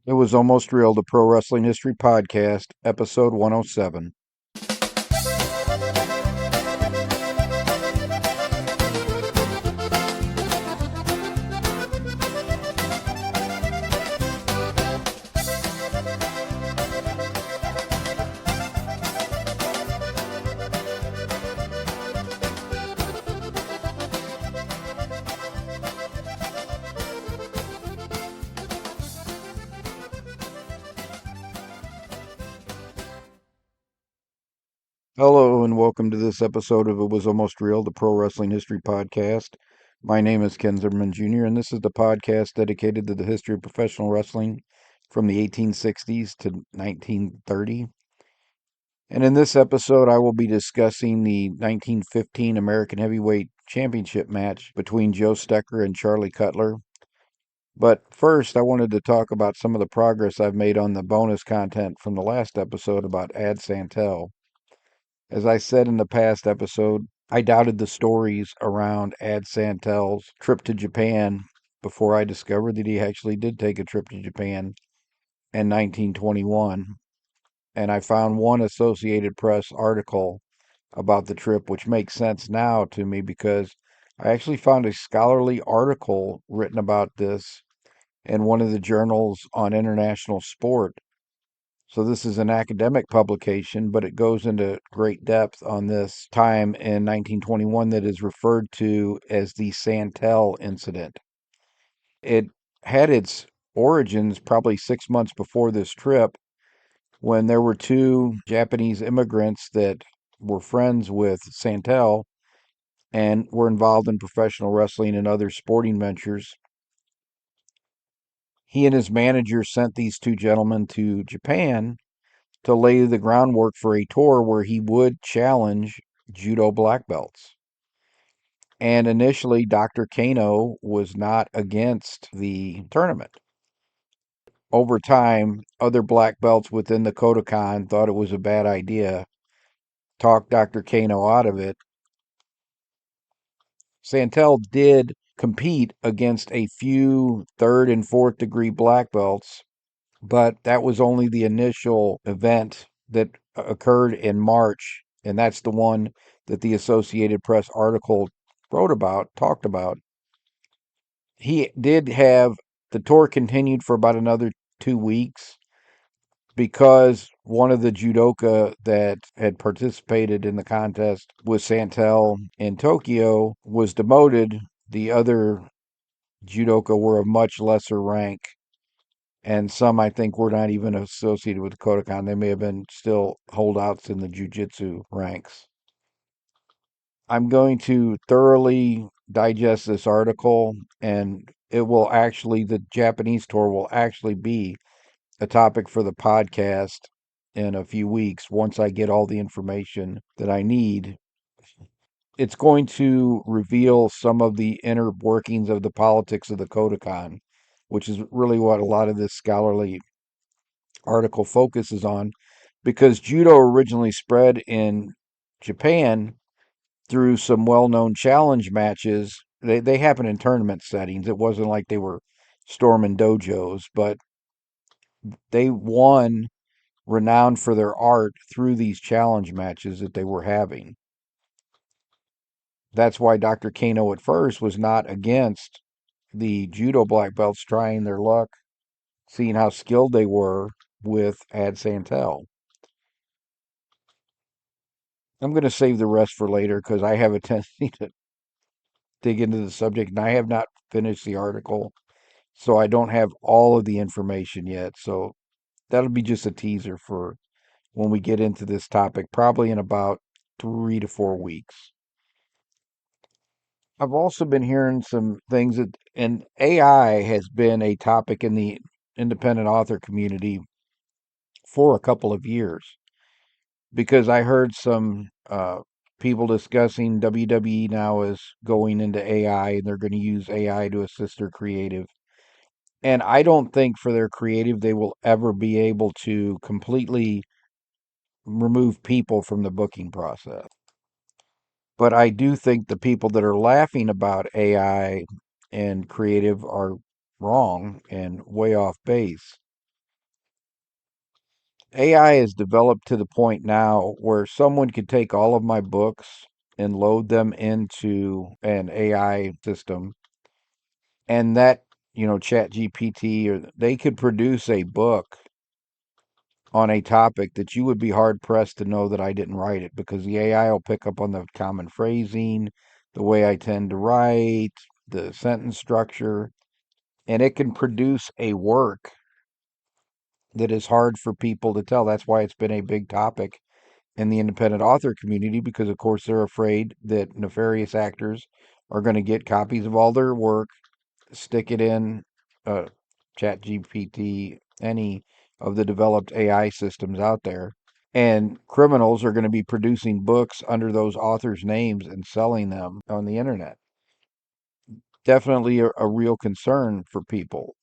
It was almost real, the Pro Wrestling History Podcast, episode 107. Hello, and welcome to this episode of It Was Almost Real, the Pro Wrestling History Podcast. My name is Ken Zimmerman Jr., and this is the podcast dedicated to the history of professional wrestling from the 1860s to 1930. And in this episode, I will be discussing the 1915 American Heavyweight Championship match between Joe Stecher and Charlie Cutler. But first, I wanted to talk about some of the progress I've made on the bonus content from the last episode about Santel. As I said in the past episode, I doubted the stories around Santel's trip to Japan before I discovered that he actually did take a trip to Japan in 1921. And I found one Associated Press article about the trip, which makes sense now to me because I actually found a scholarly article written about this in one of the journals on international sport. So this is an academic publication, but it goes into great depth on this time in 1921 that is referred to as the Santel incident. It had its origins probably 6 months before this trip when there were two Japanese immigrants that were friends with Santel and were involved in professional wrestling and other sporting ventures. He and his manager sent these two gentlemen to Japan to lay the groundwork for a tour where he would challenge judo black belts. And initially, Dr. Kano was not against the tournament. Over time, other black belts within the Kodokan thought it was a bad idea, talked Dr. Kano out of it. Santel did compete against a few third and fourth degree black belts, but that was only the initial event that occurred in March, and that's the one that the Associated Press article talked about. He did have the tour continued for about another 2 weeks because one of the judoka that had participated in the contest with Santel in Tokyo was demoted. The other judoka were of much lesser rank, and some I think were not even associated with the Kodokan. They may have been still holdouts in the jiu-jitsu ranks. I'm going to thoroughly digest this article, and the Japanese tour will actually be a topic for the podcast in a few weeks once I get all the information that I need. It's going to reveal some of the inner workings of the politics of the Kodokan, which is really what a lot of this scholarly article focuses on, because judo originally spread in Japan through some well-known challenge matches. They happen in tournament settings. It wasn't like they were storming dojos, but they won renowned for their art through these challenge matches that they were having. That's why Dr. Kano at first was not against the judo black belts trying their luck, seeing how skilled they were with Santel. I'm going to save the rest for later because I have a tendency to dig into the subject, and I have not finished the article, so I don't have all of the information yet. So that'll be just a teaser for when we get into this topic, probably in about 3 to 4 weeks. I've also been hearing some things and AI has been a topic in the independent author community for a couple of years because I heard some people discussing WWE now is going into AI and they're going to use AI to assist their creative. And I don't think for their creative they will ever be able to completely remove people from the booking process. But I do think the people that are laughing about AI and creative are wrong and way off base. AI has developed to the point now where someone could take all of my books and load them into an AI system, and that, Chat GPT, or they could produce a book on a topic that you would be hard pressed to know that I didn't write it, because the AI will pick up on the common phrasing, the way I tend to write, the sentence structure, and it can produce a work that is hard for people to tell. That's why it's been a big topic in the independent author community, because, of course, they're afraid that nefarious actors are going to get copies of all their work, stick it in uh, Chat GPT, any of the developed AI systems out there. And criminals are going to be producing books under those authors' names and selling them on the internet. Definitely a real concern for people.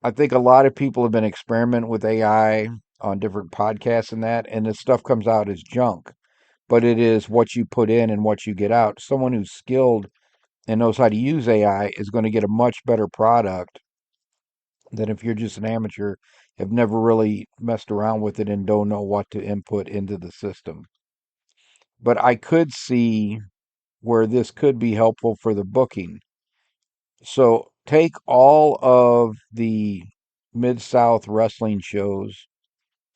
I think a lot of people have been experimenting with AI on different podcasts and this stuff comes out as junk, but it is what you put in and what you get out. Someone who's skilled and knows how to use AI is going to get a much better product than if you're just an amateur, have never really messed around with it and don't know what to input into the system. But I could see where this could be helpful for the booking. So take all of the Mid South wrestling shows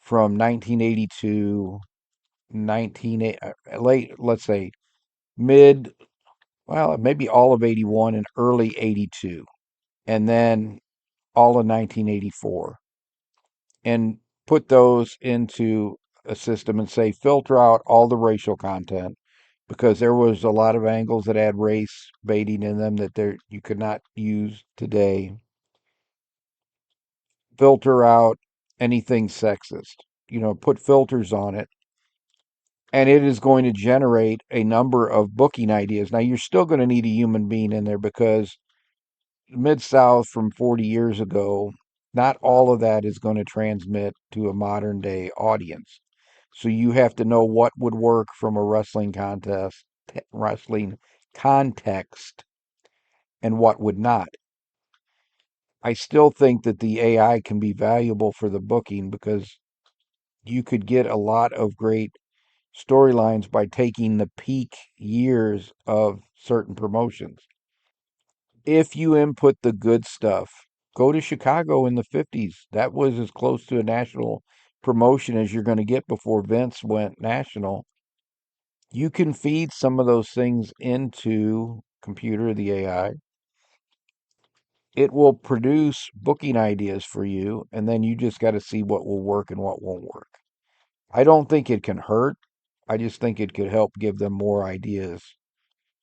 from 1982, 19, late, let's say mid, well, maybe all of 81 and early 82, and then all of 1984, and put those into a system and say filter out all the racial content, because there was a lot of angles that had race baiting in them that there you could not use today. Filter out anything sexist. Put filters on it, and it is going to generate a number of booking ideas. Now, you're still going to need a human being in there, because Mid South from 40 years ago, not all of that is going to transmit to a modern day audience. So you have to know what would work from a wrestling context, and what would not. I still think that the AI can be valuable for the booking, because you could get a lot of great storylines by taking the peak years of certain promotions. If you input the good stuff, go to Chicago in the 50s. That was as close to a national promotion as you're going to get before Vince went national. You can feed some of those things into computer, the AI. It will produce booking ideas for you, and then you just got to see what will work and what won't work. I don't think it can hurt. I just think it could help give them more ideas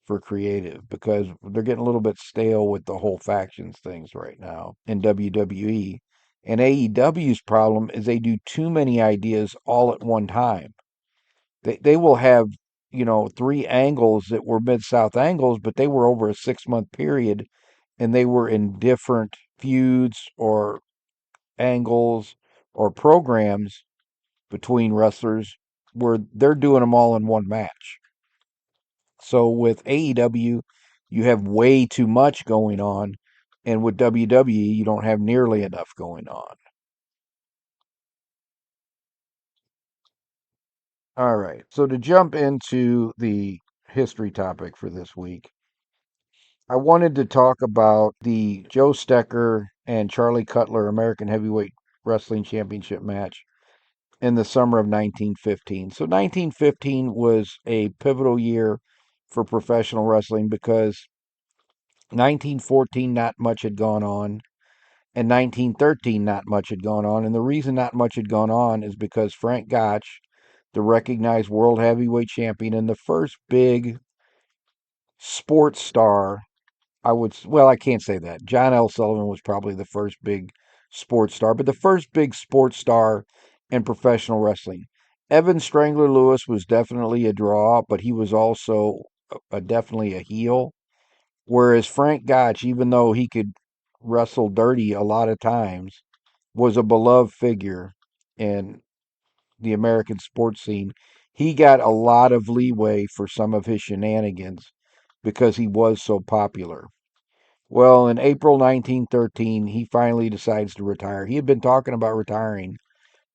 for creative, because they're getting a little bit stale with the whole factions things right now in WWE. And AEW's problem is they do too many ideas all at one time. They will have, three angles that were Mid South angles, but they were over a 6 month period, and they were in different feuds or angles or programs between wrestlers, where they're doing them all in one match. So with AEW, you have way too much going on, and with WWE, you don't have nearly enough going on. All right. So to jump into the history topic for this week, I wanted to talk about the Joe Stecker and Charlie Cutler American Heavyweight Wrestling Championship match in the summer of 1915. So 1915 was a pivotal year for professional wrestling, because 1914 not much had gone on, and 1913 not much had gone on. And the reason not much had gone on is because Frank Gotch, the recognized world heavyweight champion and the first big sports star, well, I can't say that. John L. Sullivan was probably the first big sports star, but the first big sports star in professional wrestling. Evan Strangler Lewis was definitely a draw, but he was also definitely a heel. Whereas Frank Gotch, even though he could wrestle dirty a lot of times, was a beloved figure in the American sports scene. He got a lot of leeway for some of his shenanigans because he was so popular. Well, in April 1913, he finally decides to retire. He had been talking about retiring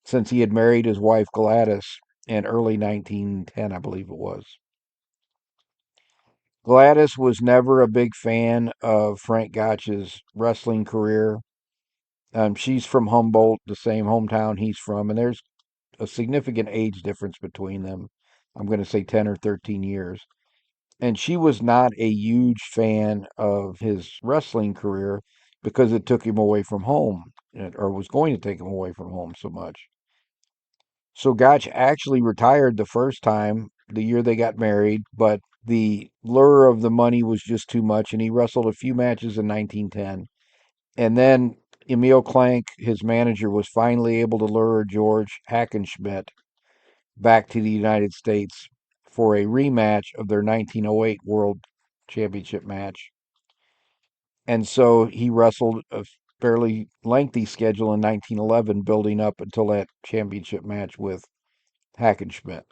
since he had married his wife Gladys in early 1910, I believe it was. Gladys was never a big fan of Frank Gotch's wrestling career. She's from Humboldt, the same hometown he's from, and there's a significant age difference between them. I'm going to say 10 or 13 years. And she was not a huge fan of his wrestling career because it took him away from home, or was going to take him away from home so much. So Gotch actually retired the first time, the year they got married, but the lure of the money was just too much, and he wrestled a few matches in 1910. And then Emil Klank, his manager, was finally able to lure George Hackenschmidt back to the United States for a rematch of their 1908 World Championship match. And so he wrestled a fairly lengthy schedule in 1911, building up until that championship match with Hackenschmidt.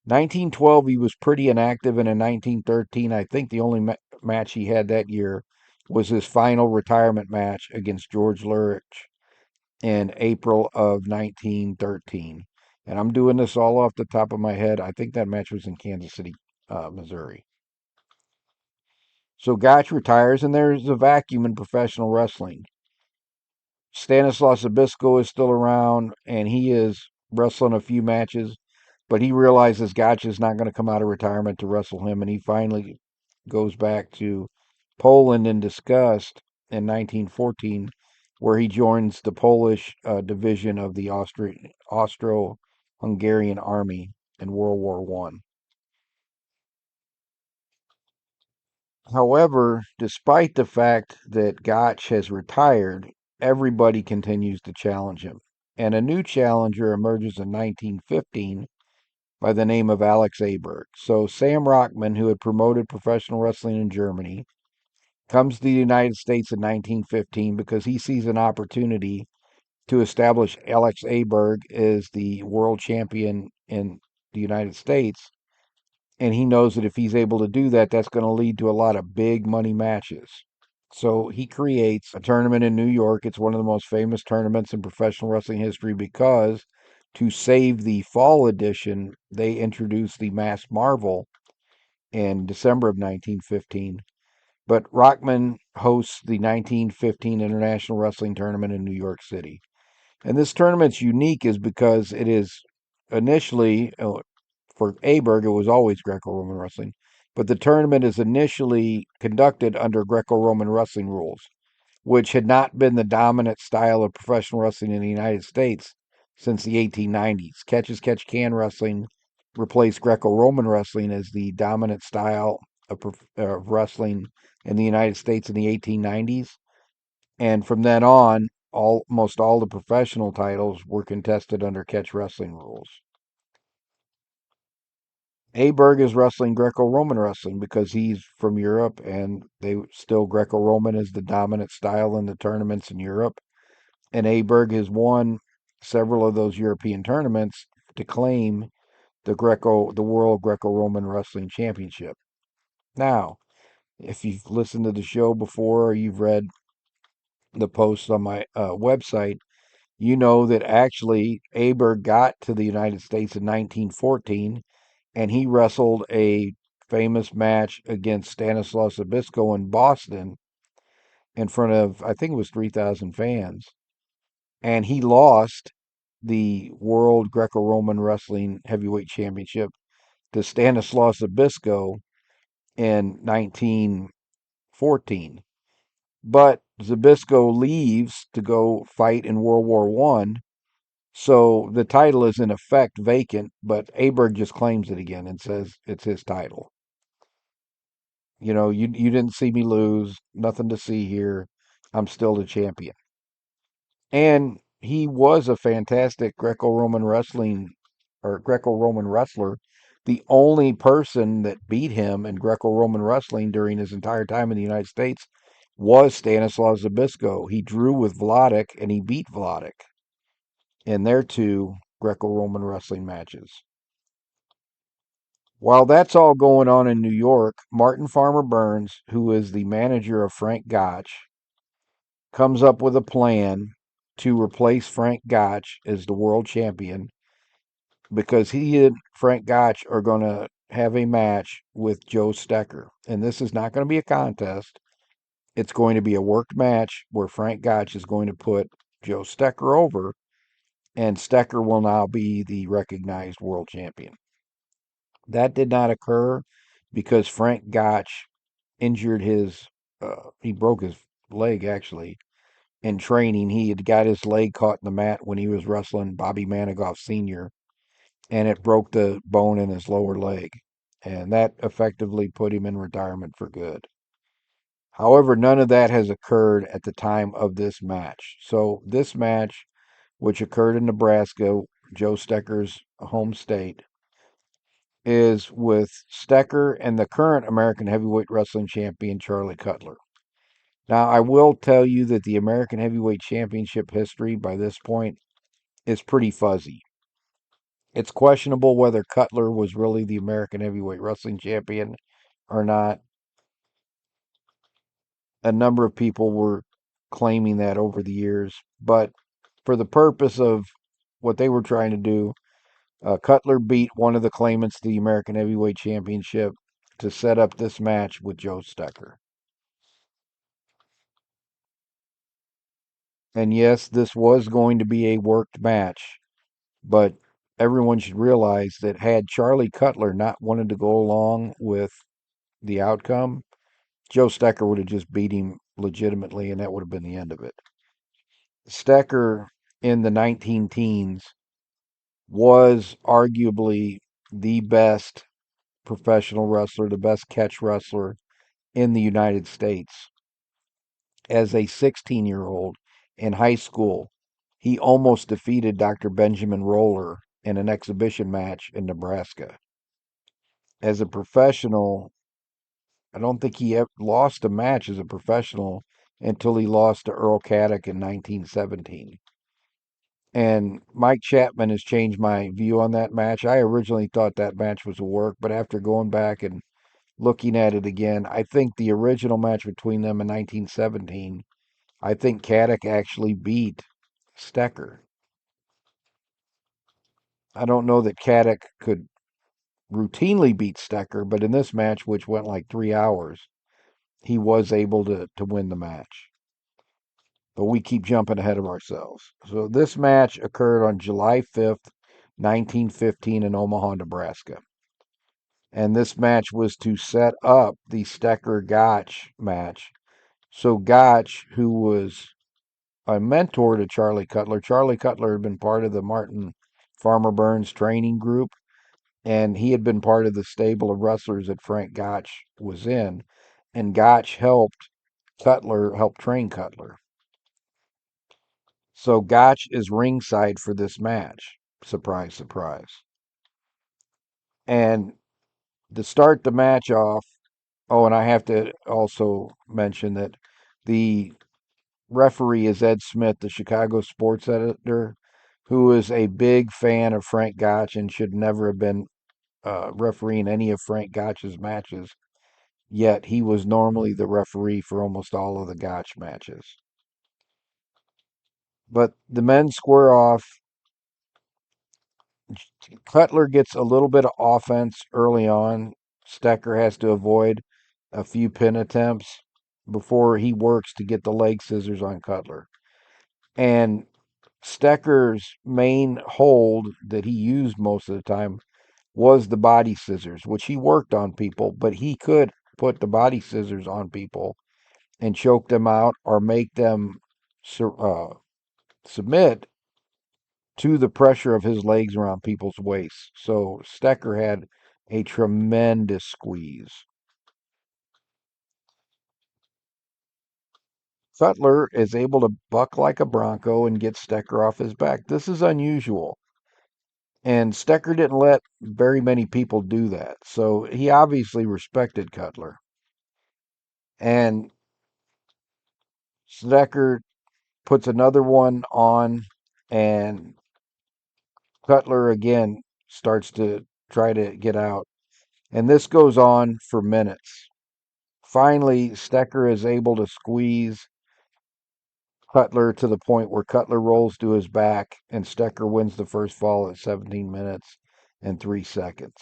1912, he was pretty inactive, and in 1913, I think the only match he had that year was his final retirement match against George Lurich in April of 1913. And I'm doing this all off the top of my head. I think that match was in Kansas City, Missouri. So Gotch retires, and there's a vacuum in professional wrestling. Stanislaus Zbyszko is still around, and he is wrestling a few matches, but he realizes Gotch is not going to come out of retirement to wrestle him, and he finally goes back to Poland in disgust in 1914, where he joins the Polish division of the Austro-Hungarian army in World War One. However, despite the fact that Gotch has retired, everybody continues to challenge him. And a new challenger emerges in 1915 by the name of Alex Aberg. So Sam Rockman, who had promoted professional wrestling in Germany, comes to the United States in 1915 because he sees an opportunity to establish Alex Aberg as the world champion in the United States. And he knows that if he's able to do that, that's going to lead to a lot of big money matches. So he creates a tournament in New York. It's one of the most famous tournaments in professional wrestling history because to save the fall edition, they introduced the Masked Marvel in December of 1915. But Rockman hosts the 1915 International Wrestling Tournament in New York City. And this tournament's unique is because it is initially, for Aberg, it was always Greco Roman wrestling, but the tournament is initially conducted under Greco Roman wrestling rules, which had not been the dominant style of professional wrestling in the United States since the 1890s. Catch as catch can wrestling replaced Greco Roman wrestling as the dominant style of wrestling in the United States in the 1890s. And from then on, almost all the professional titles were contested under catch wrestling rules. Aberg is wrestling Greco-Roman wrestling because he's from Europe, and they still Greco-Roman is the dominant style in the tournaments in Europe. And Aberg has won several of those European tournaments to claim the World Greco-Roman Wrestling Championship. Now, if you've listened to the show before or you've read the posts on my website, you know that actually Aberg got to the United States in 1914, and he wrestled a famous match against Stanislaus Zbyszko in Boston in front of, I think it was 3,000 fans. And he lost the World Greco-Roman Wrestling Heavyweight Championship to Stanislaus Zbyszko in 1914. But Zbyszko leaves to go fight in World War One, so the title is in effect vacant, but Aberg just claims it again and says it's his title. You didn't see me lose, nothing to see here. I'm still the champion. And he was a fantastic Greco-Roman wrestling or Greco-Roman wrestler. The only person that beat him in Greco-Roman wrestling during his entire time in the United States was Stanislav Zbyszko. He drew with Vladik and he beat Vladik in their two Greco-Roman wrestling matches. While that's all going on in New York, Martin Farmer Burns, who is the manager of Frank Gotch, comes up with a plan to replace Frank Gotch as the world champion because he and Frank Gotch are going to have a match with Joe Stecker. And this is not going to be a contest. It's going to be a worked match where Frank Gotch is going to put Joe Stecker over, and Stecker will now be the recognized world champion. That did not occur because Frank Gotch injured he broke his leg actually in training. He had got his leg caught in the mat when he was wrestling Bobby Manigoff Sr., and it broke the bone in his lower leg. And that effectively put him in retirement for good. However, none of that has occurred at the time of this match. So, this match, which occurred in Nebraska, Joe Stecker's home state, is with Stecker and the current American Heavyweight Wrestling Champion, Charlie Cutler. Now, I will tell you that the American Heavyweight Championship history by this point is pretty fuzzy. It's questionable whether Cutler was really the American Heavyweight Wrestling Champion or not. A number of people were claiming that over the years, but for the purpose of what they were trying to do, Cutler beat one of the claimants to the American Heavyweight Championship to set up this match with Joe Stecker. And yes, this was going to be a worked match, but everyone should realize that had Charlie Cutler not wanted to go along with the outcome, Joe Stecker would have just beat him legitimately, and that would have been the end of it. Stecker in the 19 teens was arguably the best professional wrestler, the best catch wrestler in the United States. As a 16-year-old in high school, he almost defeated Dr. Benjamin Roller in an exhibition match in Nebraska. As a professional, I don't think he ever lost a match as a professional until he lost to Earl Caddick in 1917. And Mike Chapman has changed my view on that match. I originally thought that match was a work, but after going back and looking at it again, I think the original match between them in 1917, I think Caddick actually beat Stecker. I don't know that Caddick could routinely beat Stecker, but in this match, which went like 3 hours, he was able to win the match. But we keep jumping ahead of ourselves. So this match occurred on July 5th, 1915 in Omaha, Nebraska. And this match was to set up the Stecker Gotch match. So Gotch, who was a mentor to Charlie Cutler had been part of the Martin Farmer Burns training group, and he had been part of the stable of wrestlers that Frank Gotch was in. And Gotch helped train Cutler. So Gotch is ringside for this match. Surprise, surprise. And to start the match off, oh, and I have to also mention that the referee is Ed Smith, the Chicago sports editor, who is a big fan of Frank Gotch and should never have been refereeing any of Frank Gotch's matches. Yet he was normally the referee for almost all of the Gotch matches. But the men square off. Cutler gets a little bit of offense early on. Stecker has to avoid a few pin attempts before he works to get the leg scissors on Cutler. And Stecker's main hold that he used most of the time was the body scissors, which he worked on people, but he could put the body scissors on people and choke them out or make them submit to the pressure of his legs around people's waists. So Stecker had a tremendous squeeze. Cutler is able to buck like a bronco and get Stecker off his back. This is unusual. And Stecker didn't let very many people do that. So he obviously respected Cutler. And Stecker puts another one on, and Cutler again starts to try to get out. And this goes on for minutes. Finally, Stecker is able to squeeze Cutler to the point where Cutler rolls to his back and Stecker wins the first fall at 17 minutes and 3 seconds.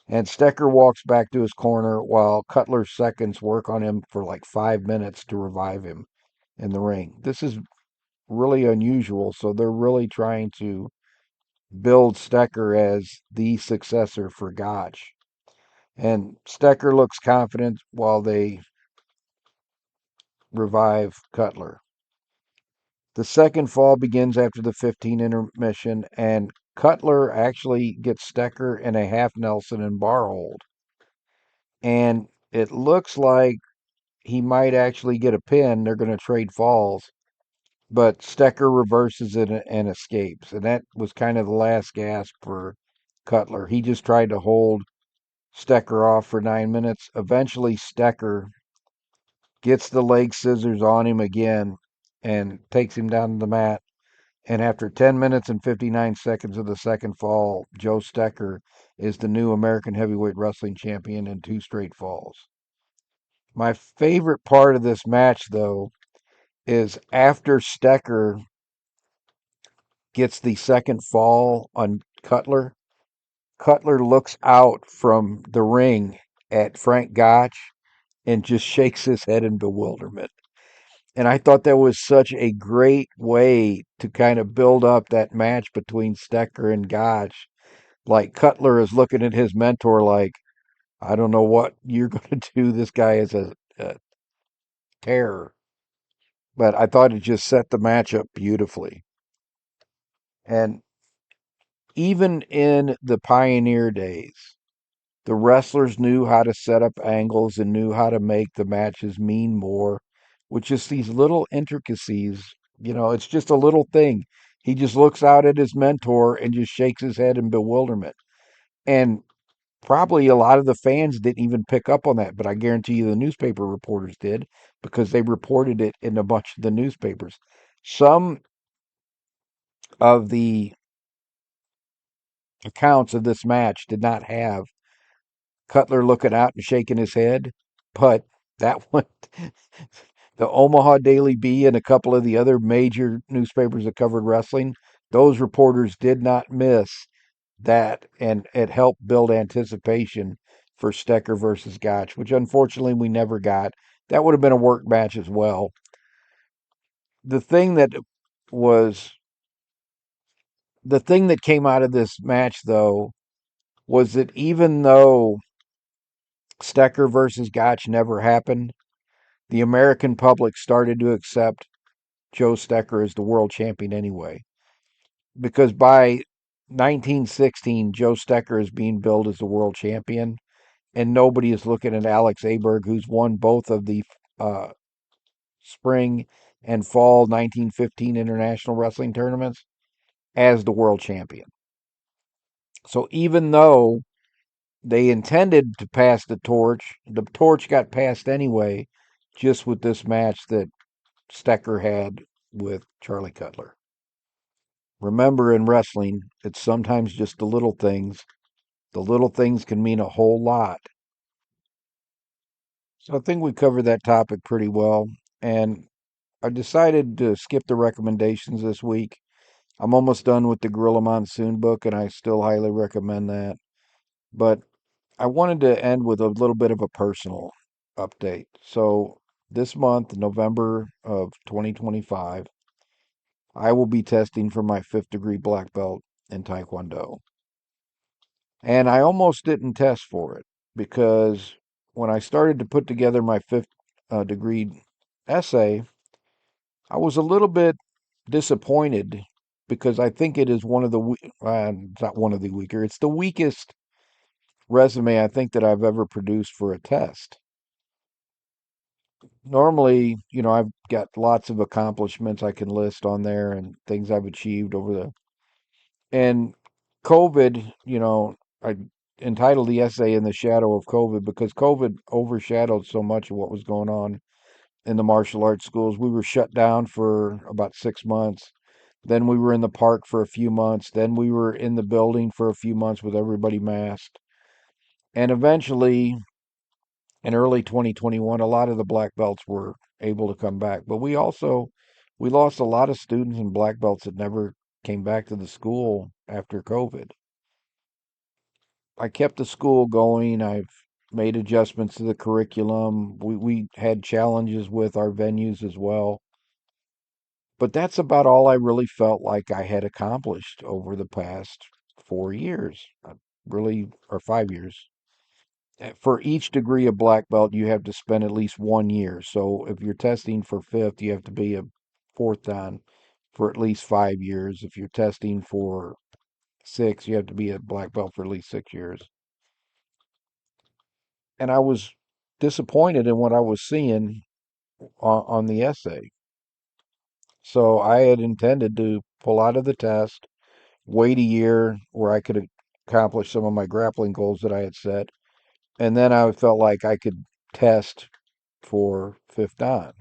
And Stecker walks back to his corner while Cutler's seconds work on him for like 5 minutes to revive him in the ring. This is really unusual, so they're really trying to build Stecker as the successor for Gotch. And Stecker looks confident while they revive Cutler. The second fall begins after the 15 intermission, and Cutler actually gets Stecker in a half Nelson and bar hold. And it looks like he might actually get a pin. They're going to trade falls, but Stecker reverses it and escapes. And that was kind of the last gasp for Cutler. He just tried to hold Stecker off for 9 minutes. Eventually, Stecker gets the leg scissors on him again and takes him down to the mat. And after 10 minutes and 59 seconds of the second fall, Joe Stecker is the new American Heavyweight Wrestling Champion in 2 straight falls. My favorite part of this match, though, is after Stecker gets the second fall on Cutler, Cutler looks out from the ring at Frank Gotch and just shakes his head in bewilderment. And I thought that was such a great way to kind of build up that match between Stecker and Gotch. Like Cutler is looking at his mentor like, I don't know what you're going to do. This guy is a terror. But I thought it just set the match up beautifully. And even in the pioneer days, the wrestlers knew how to set up angles and knew how to make the matches mean more with just these little intricacies. It's just a little thing. He just looks out at his mentor and just shakes his head in bewilderment. And probably a lot of the fans didn't even pick up on that, but I guarantee you the newspaper reporters did because they reported it in a bunch of the newspapers. Some of the accounts of this match did not have Cutler looking out and shaking his head, but that one, the Omaha Daily Bee and a couple of the other major newspapers that covered wrestling, those reporters did not miss that, and it helped build anticipation for Stecker versus Gotch, which unfortunately we never got. That would have been a work match as well. The thing that was the thing that came out of this match, though, was that even though Stecker versus Gotch never happened, the American public started to accept Joe Stecker as the world champion anyway. Because by 1916, Joe Stecker is being billed as the world champion, and nobody is looking at Alex Aberg, who's won both of the uh, spring and fall 1915 international wrestling tournaments, as the world champion. So even though they intended to pass the torch got passed anyway, just with this match that Stecker had with Charlie Cutler. Remember, in wrestling, it's sometimes just the little things. The little things can mean a whole lot. So I think we covered that topic pretty well. And I decided to skip the recommendations this week. I'm almost done with the Gorilla Monsoon book, and I still highly recommend that. But I wanted to end with a little bit of a personal update. So this month, November of 2025, I will be testing for my fifth degree black belt in Taekwondo. And I almost didn't test for it because when I started to put together my fifth degree essay, I was a little bit disappointed because I think it is it's not one of the weaker, it's the weakest resume I think that I've ever produced for a test. Normally, I've got lots of accomplishments I can list on there and things I've achieved and COVID, I entitled the essay In the Shadow of COVID because COVID overshadowed so much of what was going on in the martial arts schools. We were shut down for about 6 months. Then we were in the park for a few months. Then we were in the building for a few months with everybody masked. And eventually, in early 2021, a lot of the black belts were able to come back. But we also We lost a lot of students and black belts that never came back to the school after COVID. I kept the school going. I've made adjustments to the curriculum. We had challenges with our venues as well. But that's about all I really felt like I had accomplished over the past 4 years, really, or 5 years. For each degree of black belt, you have to spend at least 1 year. So if you're testing for fifth, you have to be a fourth dan for at least 5 years. If you're testing for six, you have to be a black belt for at least 6 years. And I was disappointed in what I was seeing on the essay. So I had intended to pull out of the test, wait a year where I could accomplish some of my grappling goals that I had set, and then I felt like I could test for fifth dan.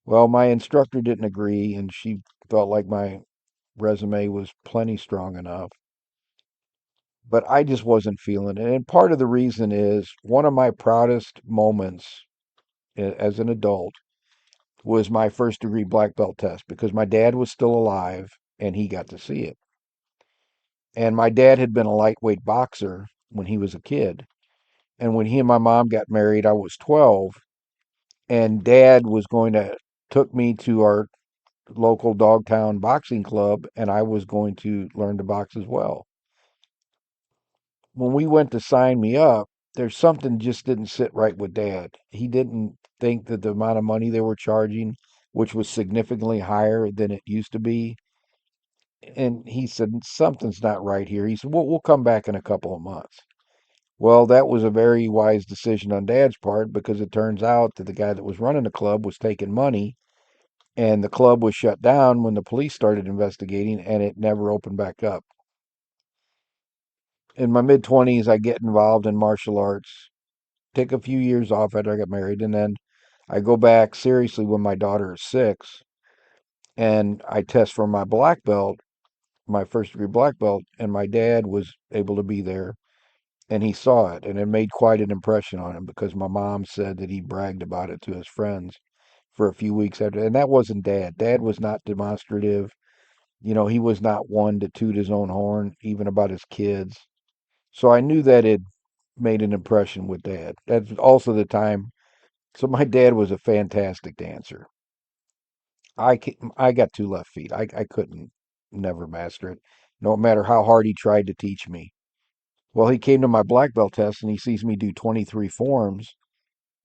Well, my instructor didn't agree, and she felt like my resume was plenty strong enough. But I just wasn't feeling it. And part of the reason is one of my proudest moments as an adult was my first degree black belt test because my dad was still alive and he got to see it. And my dad had been a lightweight boxer when he was a kid. And when he and my mom got married, I was 12, and dad was going to took me to our local Dogtown boxing club, and I was going to learn to box as well. When we went to sign me up, there's something just didn't sit right with dad. He didn't think that the amount of money they were charging, which was significantly higher than it used to be, and he said something's not right here. He said, we'll come back in a couple of months. Well, that was a very wise decision on dad's part because it turns out that the guy that was running the club was taking money, and the club was shut down when the police started investigating, and it never opened back up. In my mid 20s, I get involved in martial arts, take a few years off after I got married, and then I go back seriously when my daughter is 6, and I test for my black belt, my first degree black belt, and my dad was able to be there, and he saw it, and it made quite an impression on him because my mom said that he bragged about it to his friends for a few weeks after, and that wasn't dad. Dad was not demonstrative. He was not one to toot his own horn, even about his kids. So I knew that it made an impression with dad. That's also the time. So my dad was a fantastic dancer. I got two left feet. I couldn't never master it, no matter how hard he tried to teach me. Well, he came to my black belt test and he sees me do 23 forms.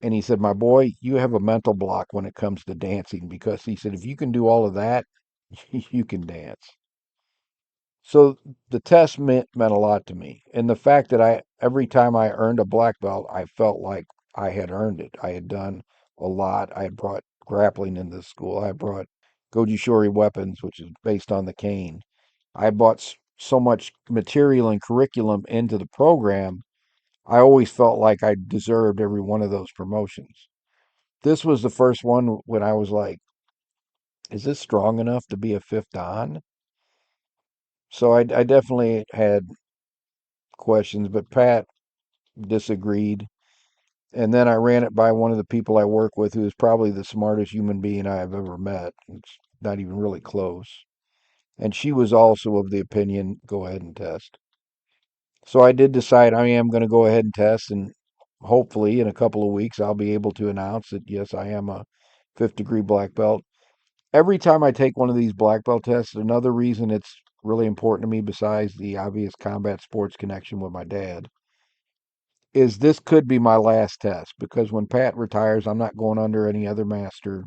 And he said, "My boy, you have a mental block when it comes to dancing because," he said, "if you can do all of that, you can dance." So the test meant a lot to me. And the fact that every time I earned a black belt, I felt like I had earned it. I had done a lot. I had brought grappling into the school. I brought Goju Shori weapons, which is based on the cane. I brought so much material and curriculum into the program. I always felt like I deserved every one of those promotions. This was the first one when I was like, is this strong enough to be a fifth dan? So I definitely had questions, but Pat disagreed. And then I ran it by one of the people I work with, who is probably the smartest human being I have ever met. It's not even really close. And she was also of the opinion, go ahead and test. So I did decide I am going to go ahead and test, and hopefully in a couple of weeks I'll be able to announce that yes, I am a fifth degree black belt. Every time I take one of these black belt tests, another reason it's really important to me, besides the obvious combat sports connection with my dad, is this could be my last test because when Pat retires, I'm not going under any other master.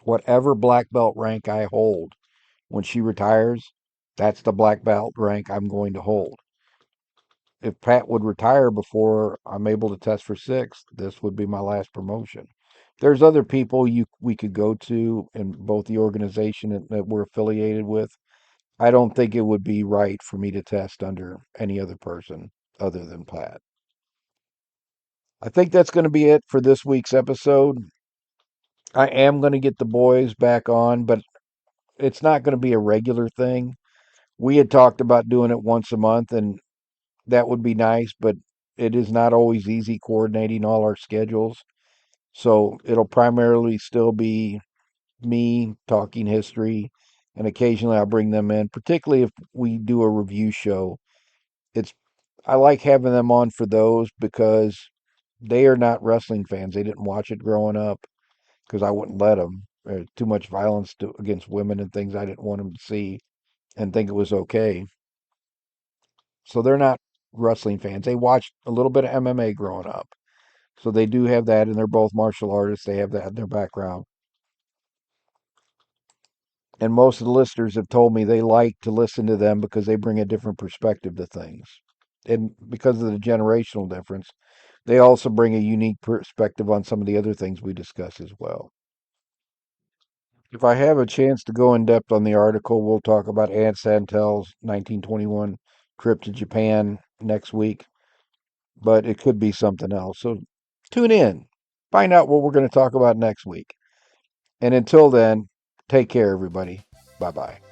Whatever black belt rank I hold when she retires, that's the black belt rank I'm going to hold. If Pat would retire before I'm able to test for sixth, this would be my last promotion. There's other people we could go to in both the organization that we're affiliated with. I don't think it would be right for me to test under any other person other than Pat. I think that's going to be it for this week's episode. I am going to get the boys back on, but it's not going to be a regular thing. We had talked about doing it once a month, and that would be nice, but it is not always easy coordinating all our schedules. So it'll primarily still be me talking history, and occasionally I'll bring them in, particularly if we do a review show. It's I like having them on for those because they are not wrestling fans. They didn't watch it growing up because I wouldn't let them. There's too much violence against women and things I didn't want them to see and think it was okay. So they're not wrestling fans. They watched a little bit of MMA growing up. So they do have that, and they're both martial artists. They have that in their background. And most of the listeners have told me they like to listen to them because they bring a different perspective to things. And because of the generational difference, they also bring a unique perspective on some of the other things we discuss as well. If I have a chance to go in depth on the article, we'll talk about Aunt Santel's 1921 trip to Japan next week, but it could be something else. So tune in, find out what we're going to talk about next week. And until then, take care, everybody. Bye bye.